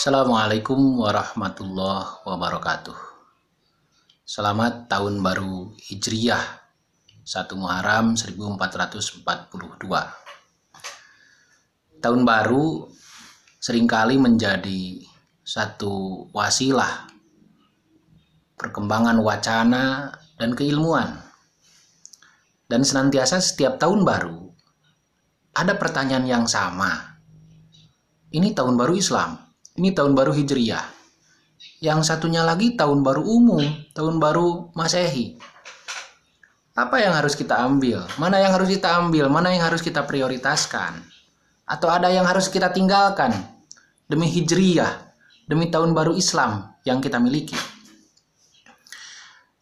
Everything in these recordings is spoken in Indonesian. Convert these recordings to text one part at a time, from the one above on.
Assalamualaikum warahmatullahi wabarakatuh. Selamat Tahun Baru Hijriyah 1 Muharram 1442. Tahun baru seringkali menjadi satu wasilah perkembangan wacana dan keilmuan. Dan senantiasa setiap tahun baru ada pertanyaan yang sama. Ini tahun baru Islam, ini tahun baru Hijriyah. Yang satunya lagi tahun baru umum, tahun baru Masehi. Apa yang harus kita ambil? Mana yang harus kita ambil? Mana yang harus kita prioritaskan? Atau ada yang harus kita tinggalkan demi Hijriyah, demi tahun baru Islam yang kita miliki?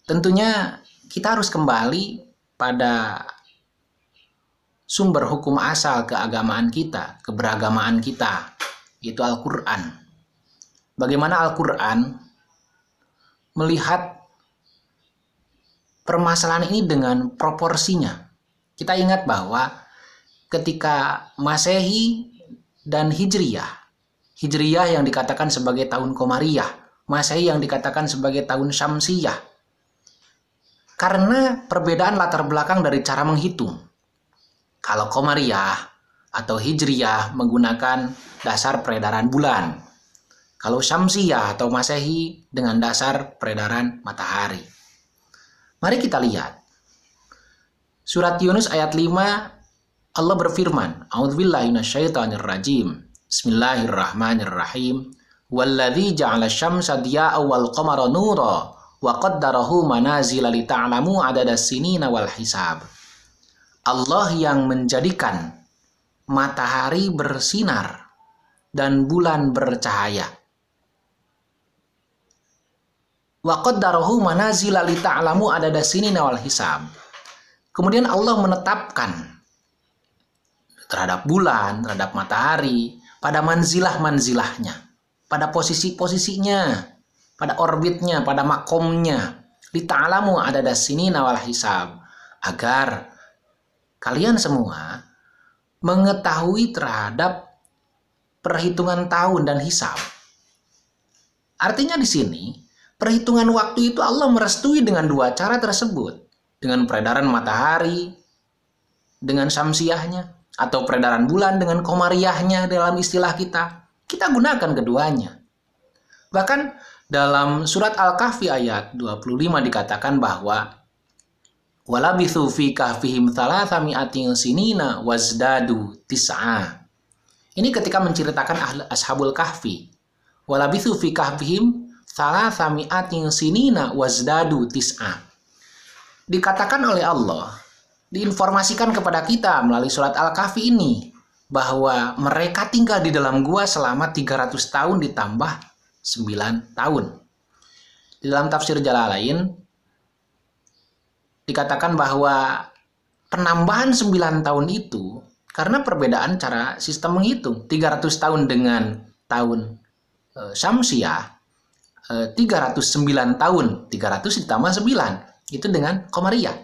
Tentunya kita harus kembali pada sumber hukum asal keagamaan kita, keberagamaan kita, yaitu Al-Quran. Bagaimana Al-Quran melihat permasalahan ini dengan proporsinya. Kita ingat bahwa ketika Masehi dan Hijriyah, Hijriyah yang dikatakan sebagai tahun Qamariyah, Masehi yang dikatakan sebagai tahun Syamsiyah, karena perbedaan latar belakang dari cara menghitung. Kalau Qamariyah atau Hijriyah menggunakan dasar peredaran bulan. Kalau Syamsiyah atau Masehi dengan dasar peredaran matahari. Mari kita lihat. Surat Yunus ayat 5, Allah berfirman, A'udzubillahi minasyaitonirrajim. Bismillahirrahmanirrahim. Walladzi ja'ala syamsa diya'an wal qamara nura wa qaddarahu manazila li ta'lamu adadas sinina wal hisab. Allah yang menjadikan matahari bersinar dan bulan bercahaya. Wa qaddarahu manazila li ta'lamu adadas sinina wal hisab. Kemudian Allah menetapkan terhadap bulan, terhadap matahari pada manzilah-manzilahnya, pada posisi-posisinya, pada orbitnya, pada makomnya. Li ta'lamu adadas sinina wal hisab, agar kalian semua mengetahui terhadap perhitungan tahun dan hisab. Artinya di sini, perhitungan waktu itu Allah merestui dengan dua cara tersebut. Dengan peredaran matahari, dengan syamsiyahnya, atau peredaran bulan dengan qamariyahnya dalam istilah kita. Kita gunakan keduanya. Bahkan dalam surat Al-Kahfi ayat 25 dikatakan bahwa walabithu fi kahfihim thalathami'atin sinina wazdadu tis'a. Ini ketika menceritakan Ashabul Kahfi. Walabithu fi kahfihim thalathami'atin sinina wazdadu tis'a. Dikatakan oleh Allah, diinformasikan kepada kita melalui surat Al-Kahfi ini bahwa mereka tinggal di dalam gua selama 300 tahun ditambah 9 tahun. Di dalam tafsir Jalalain dikatakan bahwa penambahan 9 tahun itu karena perbedaan cara sistem menghitung. 300 tahun dengan tahun Syamsiyah, 309 tahun, 300 ditambah 9, itu dengan Qamariyah.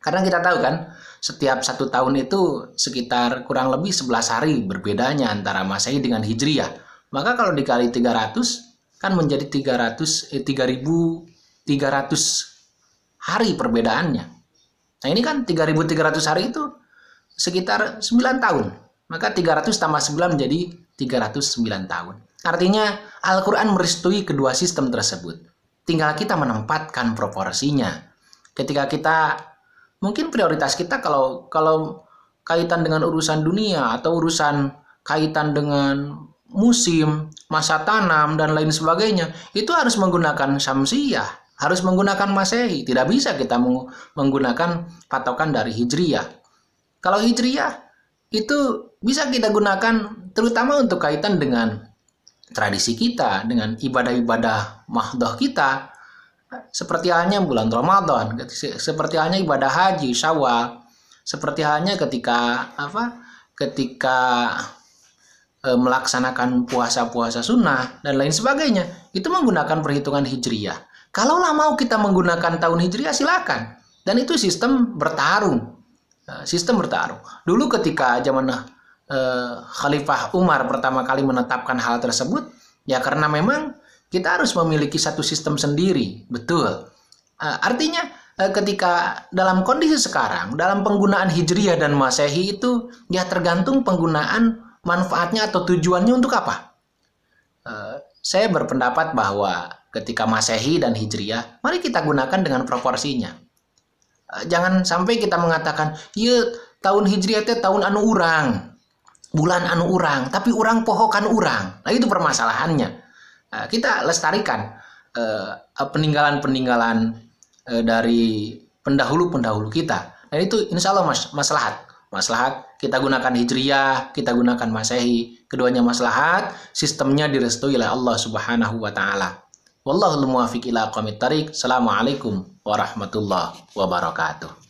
Karena kita tahu kan, setiap 1 tahun itu sekitar kurang lebih 11 hari berbedanya antara Masehi dengan Hijriyah. Maka kalau dikali 300, kan menjadi 3.300 hari perbedaannya. Nah ini kan 3.300 hari itu sekitar 9 tahun. Maka 300 tambah 9 menjadi 309 tahun. Artinya Al-Quran merestui kedua sistem tersebut. Tinggal kita menempatkan proporsinya. Ketika kita, mungkin prioritas kita kalau kaitan dengan urusan dunia atau urusan kaitan dengan musim, masa tanam, dan lain sebagainya, itu harus menggunakan Syamsiyah, harus menggunakan Masehi. Tidak bisa kita menggunakan patokan dari Hijriyah. Kalau Hijriyah itu bisa kita gunakan terutama untuk kaitan dengan tradisi kita, dengan ibadah-ibadah mahdoh kita, seperti halnya bulan Ramadan, seperti halnya ibadah haji, Syawal, seperti halnya ketika melaksanakan puasa-puasa sunnah dan lain sebagainya, itu menggunakan perhitungan Hijriyah. Kalaulah mau kita menggunakan tahun Hijriyah, silakan. Dan itu sistem bertarung. Dulu ketika zaman Khalifah Umar pertama kali menetapkan hal tersebut, Ya karena memang kita harus memiliki satu sistem sendiri, betul. Artinya ketika dalam kondisi sekarang, dalam penggunaan Hijriyah dan Masehi itu ya tergantung penggunaan manfaatnya atau tujuannya untuk apa. Saya berpendapat bahwa ketika Masehi dan Hijriyah, mari kita gunakan dengan proporsinya. Jangan sampai kita mengatakan, ya tahun Hijriyah itu tahun anu urang, bulan anu urang, tapi urang pohokan urang. Nah itu permasalahannya. Kita lestarikan peninggalan-peninggalan dari pendahulu-pendahulu kita. Dan itu insya Allah maslahat. Maslahat kita gunakan Hijriyah, kita gunakan Masehi. Keduanya maslahat, sistemnya direstui oleh Allah Subhanahu wa taala. Wallahul muwaffiq ila aqwamit thariq. Assalamualaikum warahmatullahi wabarakatuh.